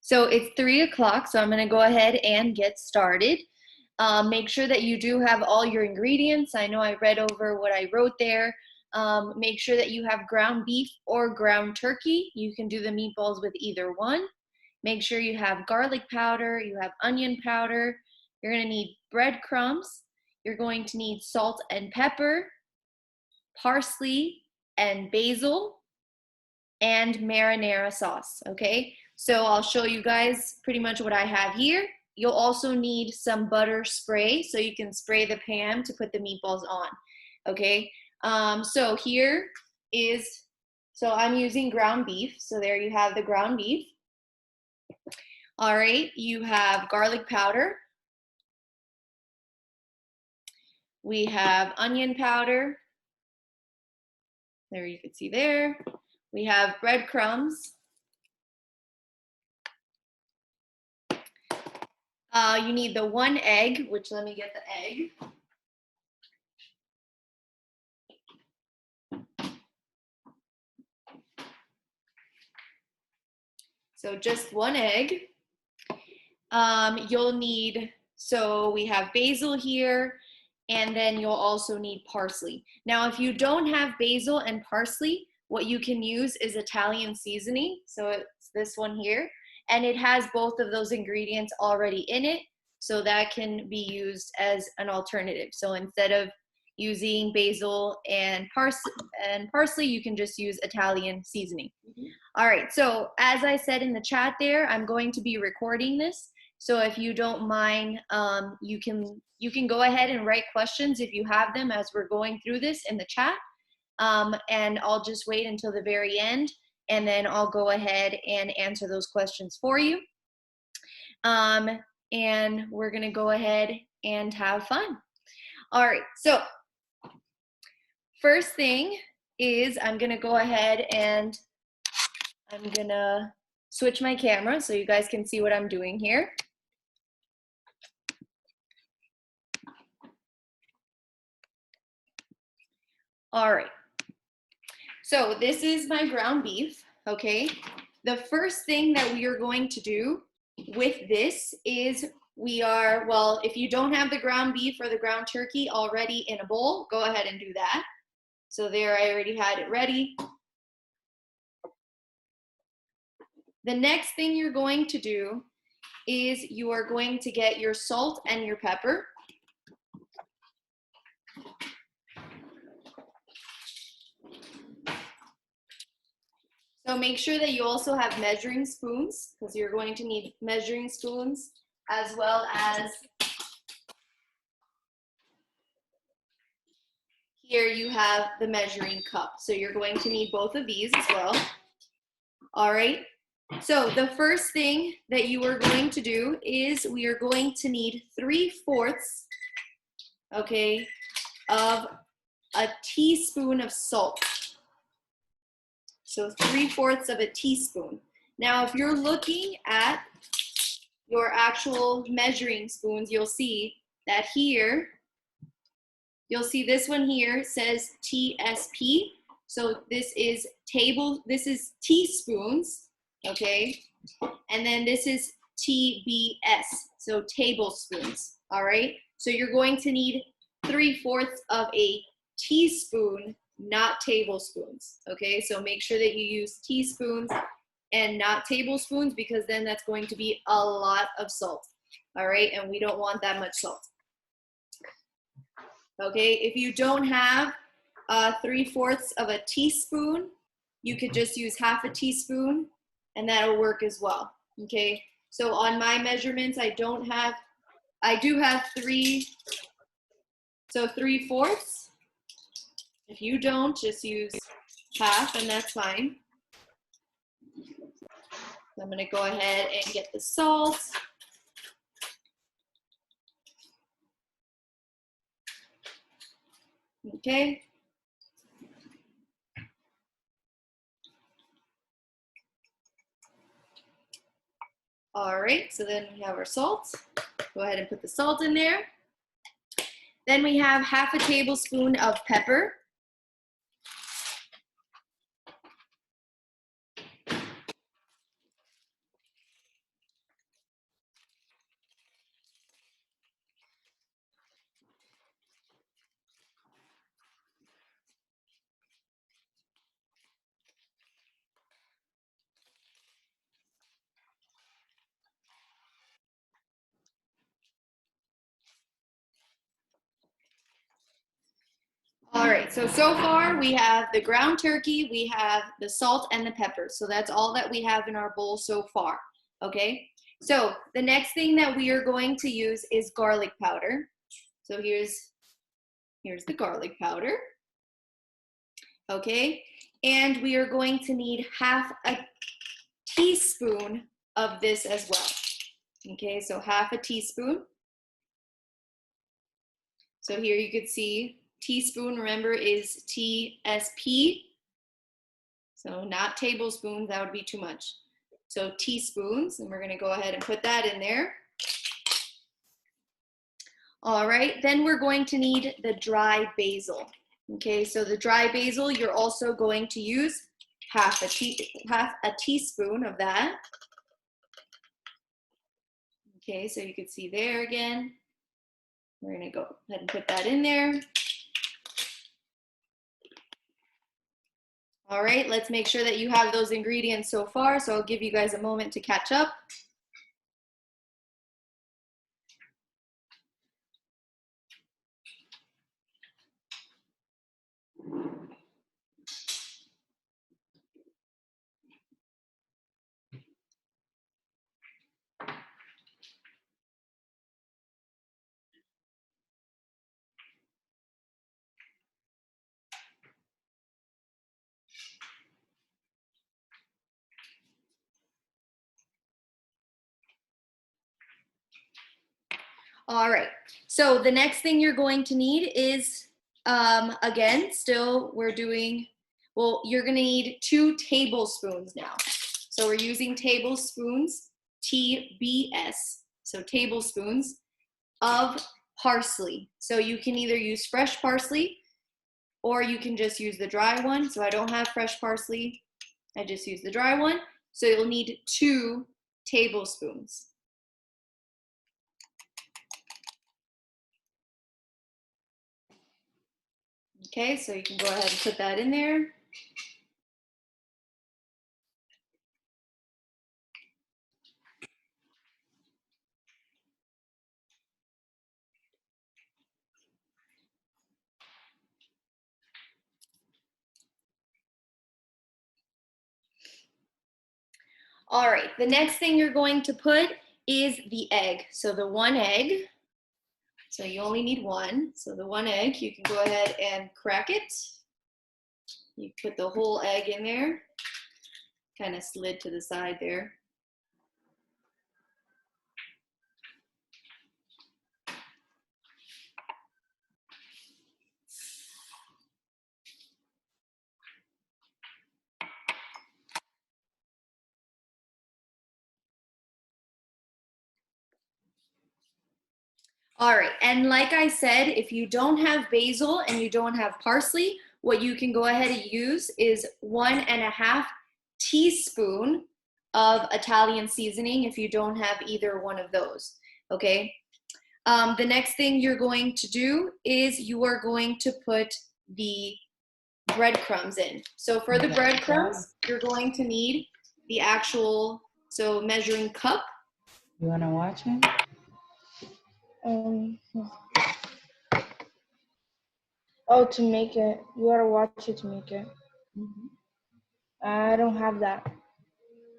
So it's 3 o'clock, so I'm gonna go ahead and get started. Make sure that you do have all your ingredients. I know I read over what I wrote there. Make sure that you have ground beef or ground turkey. You can do the meatballs with either one. Make sure you have garlic powder, you have onion powder. You're gonna need breadcrumbs. You're going to need salt and pepper, parsley and basil, and marinara sauce, okay? So I'll show you guys pretty much what I have here. You'll also need some butter spray so you can spray the pan to put the meatballs on, okay? So here is, so I'm using ground beef. So there you have the ground beef. All right, you have garlic powder. We have onion powder. There you can see there. We have breadcrumbs. You need the 1 egg, which let me get the egg. So just 1 egg. You'll need, so we have basil here, and then you'll also need parsley. Now, if you don't have basil and parsley, what you can use is Italian seasoning. So it's this one here, and it has both of those ingredients already in it. So that can be used as an alternative. So instead of using basil and parsley, you can just use Italian seasoning. All right, so as I said in the chat there, I'm going to be recording this. So if you don't mind, you can go ahead and write questions if you have them as we're going through this in the chat. And I'll just wait until the very end, and then I'll go ahead and answer those questions for you. And we're gonna go ahead and have fun. All right, so first thing is I'm gonna go ahead and I'm gonna switch my camera so you guys can see what I'm doing here. All right, so this is my ground beef, okay? The first thing that we are going to do with this is well, if you don't have the ground beef or the ground turkey already in a bowl, go ahead and do that. So there, I already had it ready. The next thing you're going to do is you are going to get your salt and your pepper. So make sure that you also have measuring spoons, because you're going to need measuring spoons, as well as here you have the measuring cup. So you're going to need both of these as well. All right. So the first thing that you are going to do is we are going to need 3/4, okay, of a teaspoon of salt. So 3/4 of a teaspoon. Now, if you're looking at your actual measuring spoons, you'll see that here, you'll see this one here says TSP. So this is teaspoons, okay? And then this is TBS, so tablespoons, all right? So you're going to need 3/4 of a teaspoon, not tablespoons, okay? So make sure that you use teaspoons and not tablespoons, because then that's going to be a lot of salt, all right? And we don't want that much salt. Okay, if you don't have 3/4 of a teaspoon, you could just use 1/2 teaspoon, and that'll work as well, okay? So on my measurements, I do have 3/4. If you don't, just use 1/2, and that's fine. I'm gonna go ahead and get the salt. Okay. All right, so then we have our salt. Go ahead and put the salt in there. Then we have 1/2 tablespoon of pepper. so far we have the ground turkey, we have the salt and the pepper. So that's all that we have in our bowl so far, okay? So the next thing that we are going to use is garlic powder. So here's the garlic powder, okay? And we are going to need half a teaspoon of this as well, okay? So half a teaspoon. So here you could see teaspoon, remember, is TSP. So not tablespoons, that would be too much. So teaspoons, and we're gonna go ahead and put that in there. All right, then we're going to need the dry basil. Okay, so the dry basil, you're also going to use half a teaspoon of that. Okay, so you can see there again. We're gonna go ahead and put that in there. All right, let's make sure that you have those ingredients so far. So I'll give you guys a moment to catch up. All right, so the next thing you're going to need is, again, still we're doing, well, you're gonna need 2 tablespoons now. So we're using tablespoons, TBS, so tablespoons of parsley. So you can either use fresh parsley or you can just use the dry one. So I don't have fresh parsley, I just use the dry one. So you'll need 2 tablespoons. Okay, so you can go ahead and put that in there. All right, the next thing you're going to put is the egg. So the 1 egg, so you only need 1. So the 1 egg, you can go ahead and crack it. You put the whole egg in there, kind of slid to the side there. All right, and like I said, if you don't have basil and you don't have parsley, what you can go ahead and use is 1.5 teaspoon of Italian seasoning if you don't have either one of those, okay? The next thing you're going to do is you are going to put the breadcrumbs in. So for the breadcrumbs, you're going to need the actual, so measuring cup. You wanna watch it? Oh, to make it. You gotta watch it to make it. I don't have that.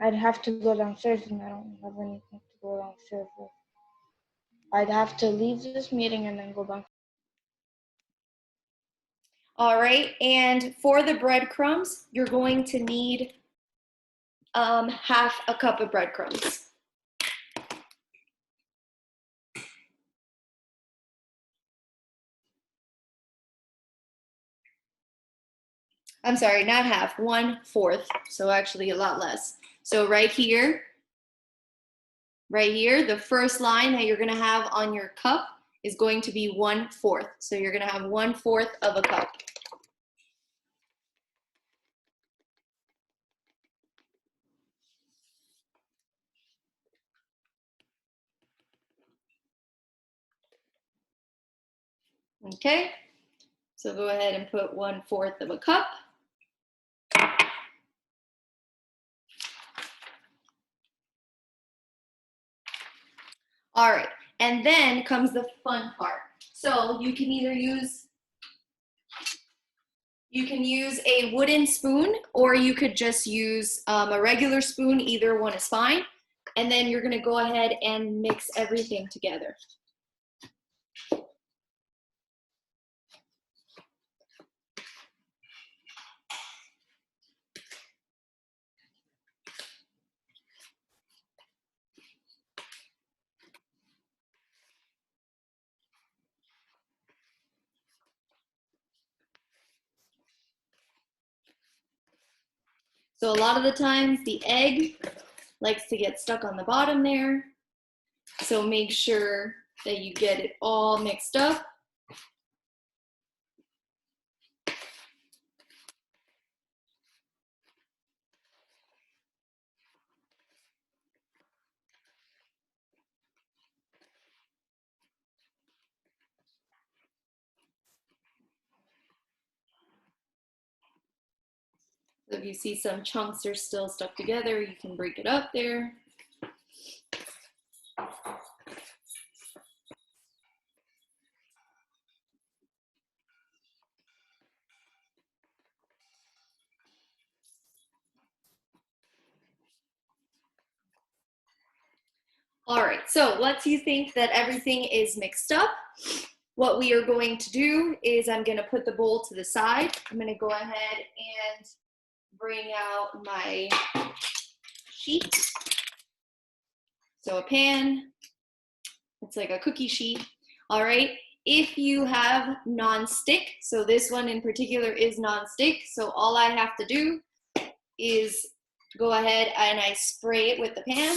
I'd have to go downstairs and I don't have anything to go downstairs with. I'd have to leave this meeting and then go back. All right, and for the breadcrumbs, you're going to need half a cup of breadcrumbs. I'm sorry, not half, 1/4, so actually a lot less. So right here, the first line that you're gonna have on your cup is going to be 1/4. So you're gonna have 1/4 of a cup. Okay, so go ahead and put 1/4 of a cup. All right, and then comes the fun part. So you can either use You can use a wooden spoon, or you could just use a regular spoon. Either one is fine. And then you're gonna go ahead and mix everything together. So a lot of the times the egg likes to get stuck on the bottom there. So make sure that you get it all mixed up. So if you see some chunks are still stuck together, you can break it up there. All right, so once you think that everything is mixed up, what we are going to do is I'm gonna put the bowl to the side. I'm gonna go ahead and bring out my sheet. So a pan, it's like a cookie sheet. All right, if you have non-stick, so this one in particular is non-stick, so all I have to do is go ahead and I spray it with the pan.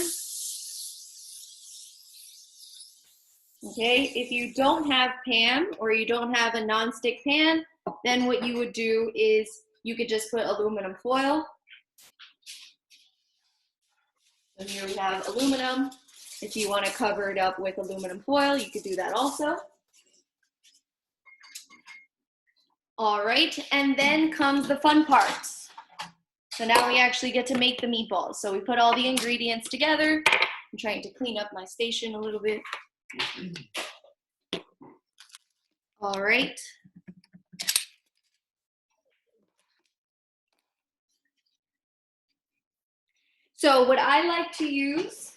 Okay, if you don't have pan or you don't have a non-stick pan, then what you would do is you could just put aluminum foil. So here we have aluminum. If you want to cover it up with aluminum foil, you could do that also. All right, and then comes the fun part. So now we actually get to make the meatballs. So we put all the ingredients together. I'm trying to clean up my station a little bit. All right. So what I like to use,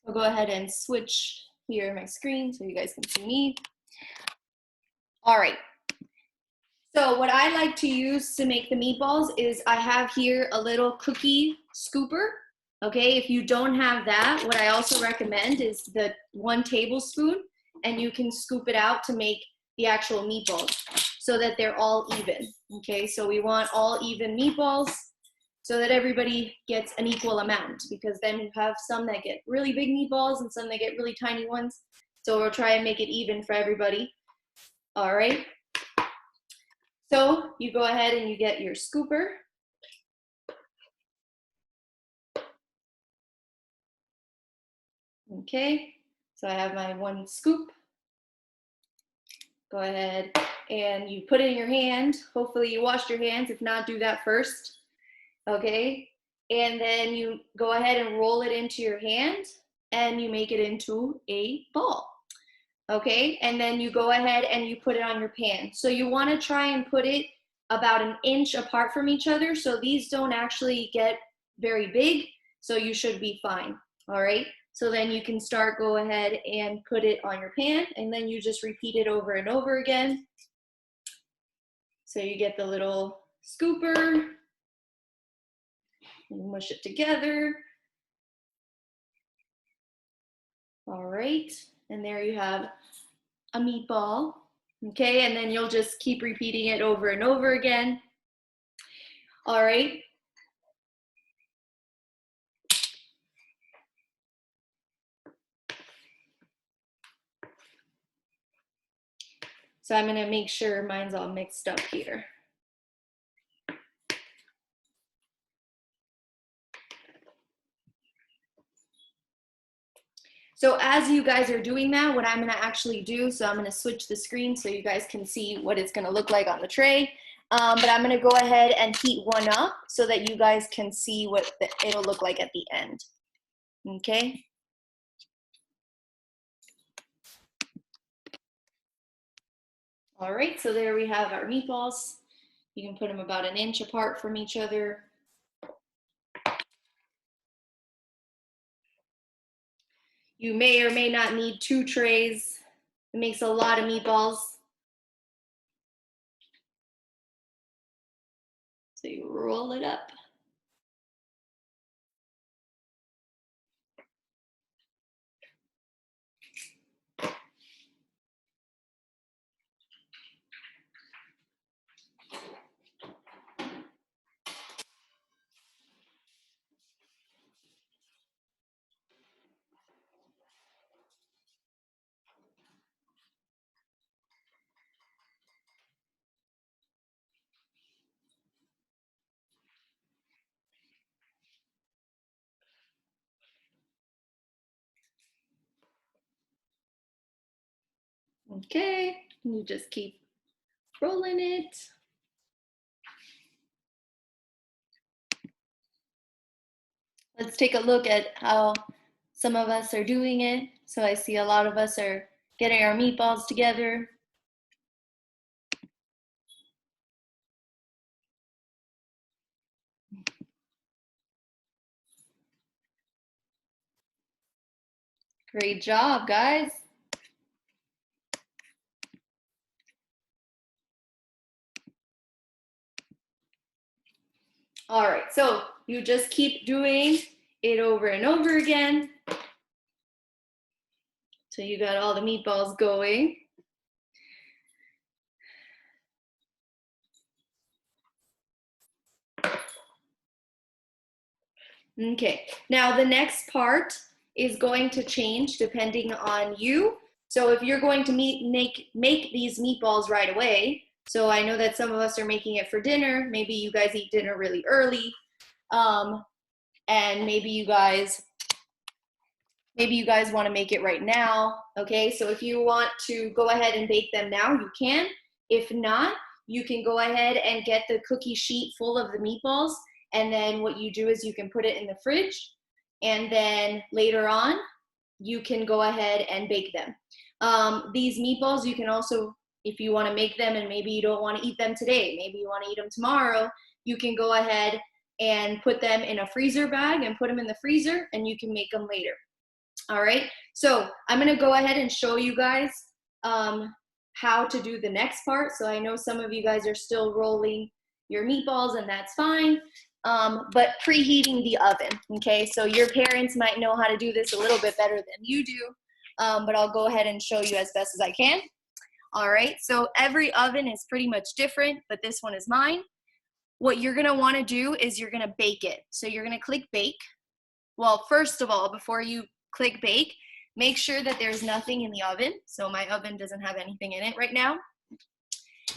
I'll go ahead and switch here my screen so you guys can see me. All right. So what I like to use to make the meatballs is I have here a little cookie scooper. Okay, if you don't have that, what I also recommend is the 1 tablespoon, and you can scoop it out to make the actual meatballs so that they're all even. Okay, so we want all even meatballs so that everybody gets an equal amount, because then you have some that get really big meatballs and some that get really tiny ones. So we'll try and make it even for everybody. All right. So you go ahead and you get your scooper. Okay, so I have my 1 scoop. Go ahead and you put it in your hand. Hopefully you washed your hands. If not, do that first. Okay, and then you go ahead and roll it into your hand and you make it into a ball. Okay, and then you go ahead and you put it on your pan. So you want to try and put it about 1 inch apart from each other, so these don't actually get very big, so you should be fine. All right, so then you can go ahead and put it on your pan, and then you just repeat it over and over again. So you get the little scooper, and mush it together. All right, and there you have a meatball. Okay, and then you'll just keep repeating it over and over again. All right. So I'm gonna make sure mine's all mixed up here. So as you guys are doing that, what I'm gonna actually do, so I'm gonna switch the screen so you guys can see what it's gonna look like on the tray. But I'm gonna go ahead and heat one up so that you guys can see what it'll look like at the end. Okay. All right, so there we have our meatballs. You can put them about 1 inch apart from each other. You may or may not need 2 trays. It makes a lot of meatballs. So you roll it up. Okay, you just keep rolling it. Let's take a look at how some of us are doing it. So I see a lot of us are getting our meatballs together. Great job, guys. All right, so you just keep doing it over and over again. So you got all the meatballs going. Okay, now the next part is going to change depending on you. So if you're going to make these meatballs right away, so I know that some of us are making it for dinner, maybe you guys eat dinner really early, and maybe you guys want to make it right now, okay? So if you want to go ahead and bake them now, you can. If not, you can go ahead and get the cookie sheet full of the meatballs, and then what you do is you can put it in the fridge, and then later on, you can go ahead and bake them. These meatballs, you can also, if you want to make them and maybe you don't want to eat them today, maybe you want to eat them tomorrow, you can go ahead and put them in a freezer bag and put them in the freezer, and you can make them later. All right, so I'm gonna go ahead and show you guys how to do the next part. So I know some of you guys are still rolling your meatballs, and that's fine, but preheating the oven, okay? So your parents might know how to do this a little bit better than you do, but I'll go ahead and show you as best as I can. All right, so every oven is pretty much different, but this one is mine. What you're gonna wanna do is you're gonna bake it. So you're gonna click bake. Well, first of all, before you click bake, make sure that there's nothing in the oven. So my oven doesn't have anything in it right now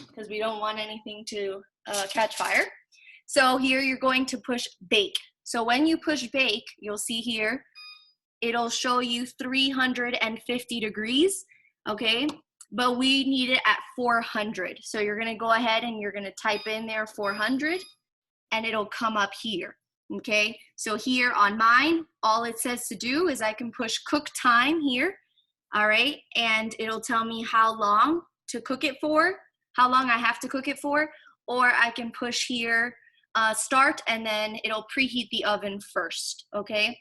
because we don't want anything to catch fire. So here you're going to push bake. So when you push bake, you'll see here, it'll show you 350 degrees, okay? But we need it at 400. So you're gonna go ahead and you're gonna type in there 400 and it'll come up here. Okay, so here on mine, all it says to do is I can push cook time here, all right, and it'll tell me how long to cook it for, how long I have to cook it for, or I can push here start, and then it'll preheat the oven first, okay?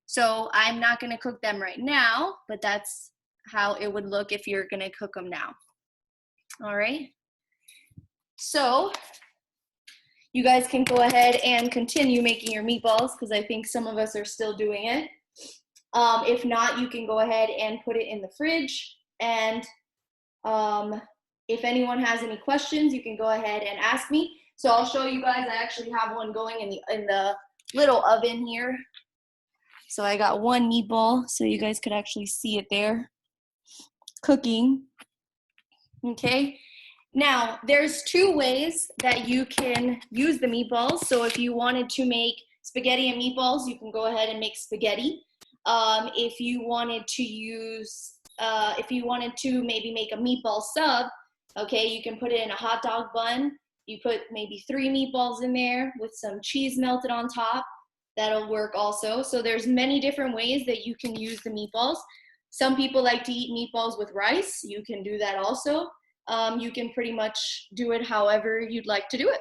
So I'm not gonna cook them right now, but that's how it would look if you're gonna cook them now, all right? So you guys can go ahead and continue making your meatballs because I think some of us are still doing it. If not, you can go ahead and put it in the fridge. And if anyone has any questions, you can go ahead and ask me. So I'll show you guys. I actually have one going in the little oven here. So I got one meatball, so you guys could actually see it there cooking. Okay. Now, there's 2 ways that you can use the meatballs. So if you wanted to make spaghetti and meatballs, you can go ahead and make spaghetti. If you wanted to maybe make a meatball sub, okay, you can put it in a hot dog bun. You put maybe 3 meatballs in there with some cheese melted on top. That'll work also. So there's many different ways that you can use the meatballs. Some people like to eat meatballs with rice. You can do that also. you can pretty much do it however you'd like to do it.